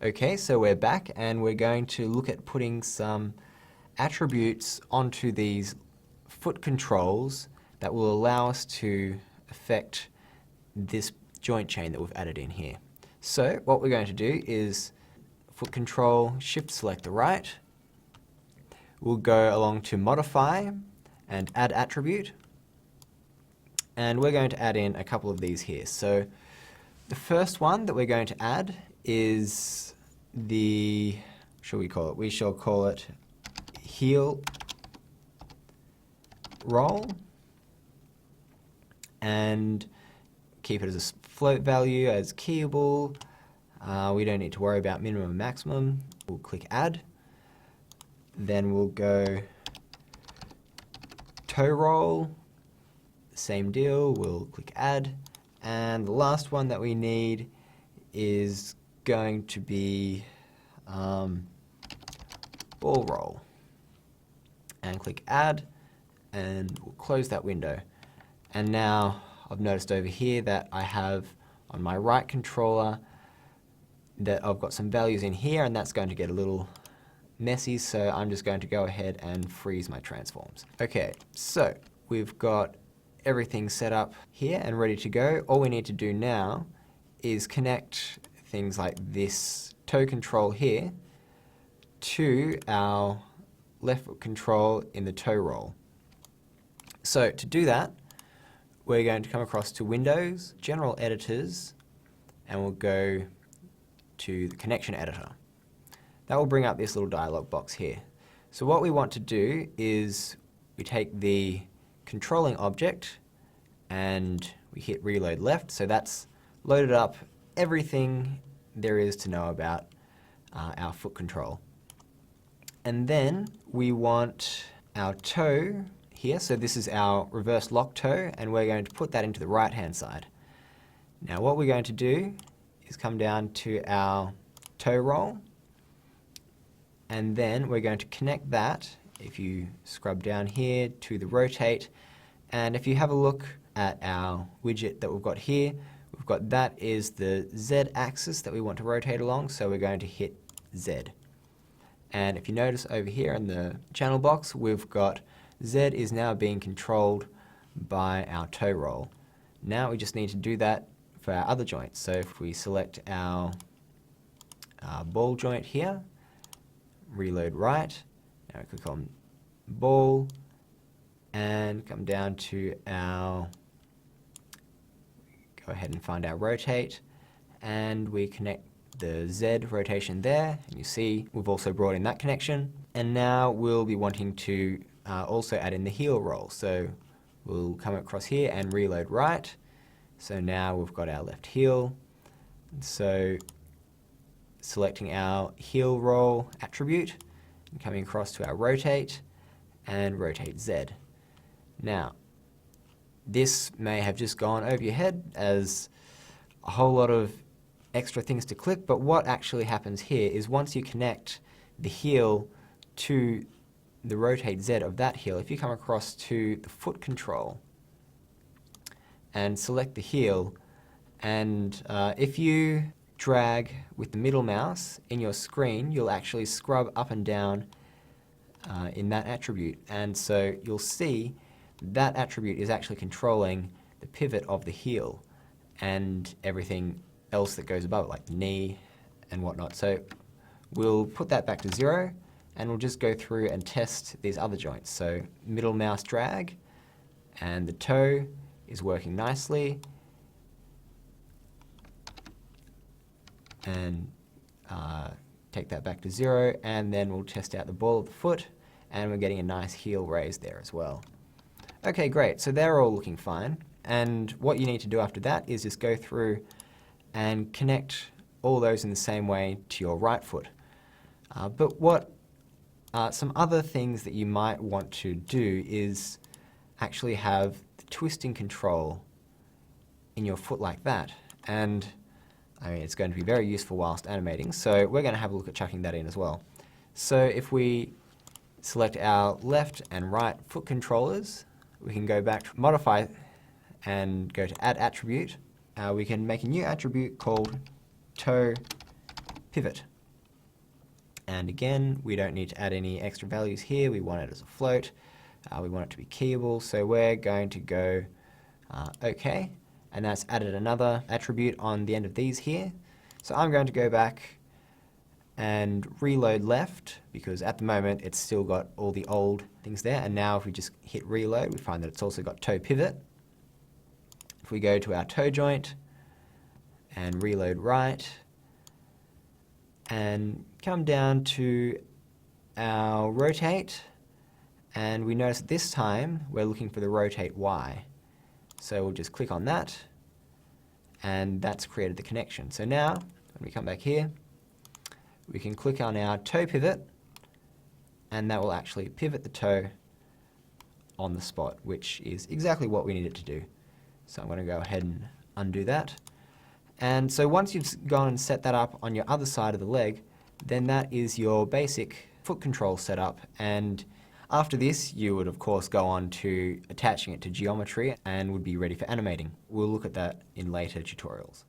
Okay, so we're back and we're going to look at putting some attributes onto these foot controls that will allow us to affect this joint chain that we've added in here. So what we're going to do is foot control, shift select the right. We'll go along to modify and add attribute. And we're going to add in a couple of these here. So the first one that we're going to add is the, we shall call it heel roll, and keep it as a float value as keyable. We don't need to worry about minimum and maximum. We'll click add. Then we'll go toe roll, same deal, we'll click add. And the last one that we need is going to be ball roll. And click add, and we'll close that window. And now I've noticed over here that I have on my right controller that I've got some values in here, and that's going to get a little messy, so I'm just going to go ahead and freeze my transforms. Okay, so we've got everything set up here and ready to go. All we need to do now is connect things like this toe control here to our left foot control in the toe roll. So to do that, we're going to come across to Windows, General Editors, and we'll go to the Connection Editor. That will bring up this little dialog box here. So what we want to do is we take the controlling object and we hit reload left. So that's loaded up everything there is to know about our foot control. And then we want our toe here. So this is our reverse lock toe, and we're going to put that into the right hand side. Now what we're going to do is come down to our toe roll, and then we're going to connect that, if you scrub down here, to the rotate. And if you have a look at our widget that we've got here, we've got that is the Z axis that we want to rotate along, so we're going to hit Z. And if you notice over here in the channel box, we've got Z is now being controlled by our toe roll. Now we just need to do that for our other joints. So if we select our ball joint here, reload right, now click on ball, and come down to our, go ahead and find our rotate, and we connect the Z rotation there, and you see we've also brought in that connection. And now we'll be wanting to also add in the heel roll. So we'll come across here and reload right. So now we've got our left heel. So selecting our heel roll attribute and coming across to our rotate and rotate Z. Now, this may have just gone over your head as a whole lot of extra things to click, but what actually happens here is once you connect the heel to the rotate Z of that heel, if you come across to the foot control and select the heel, and if you drag with the middle mouse in your screen, you'll actually scrub up and down in that attribute. And so you'll see that attribute is actually controlling the pivot of the heel and everything else that goes above it, like the knee and whatnot. So we'll put that back to 0, and we'll just go through and test these other joints. So middle mouse drag, and the toe is working nicely. And take that back to 0, and then we'll test out the ball of the foot, and we're getting a nice heel raise there as well. Okay, great, so they're all looking fine. And what you need to do after that is just go through and connect all those in the same way to your right foot. But what some other things that you might want to do is actually have the twisting control in your foot like that. And I mean, it's going to be very useful whilst animating, so we're going to have a look at chucking that in as well. So if we select our left and right foot controllers, we can go back to modify and go to add attribute. We can make a new attribute called toe pivot. And again, we don't need to add any extra values here. We want it as a float. We want it to be keyable. So we're going to go OK. And that's added another attribute on the end of these here. So I'm going to go back and reload left, because at the moment it's still got all the old things there. And now if we just hit reload, we find that it's also got toe pivot. If we go to our toe joint and reload right, and come down to our rotate, and we notice this time we're looking for the rotate Y. So we'll just click on that, and that's created the connection. So now, when we come back here, we can click on our toe pivot, and that will actually pivot the toe on the spot, which is exactly what we need it to do. So I'm going to go ahead and undo that. And so once you've gone and set that up on your other side of the leg, then that is your basic foot control setup. And after this, you would of course go on to attaching it to geometry and would be ready for animating. We'll look at that in later tutorials.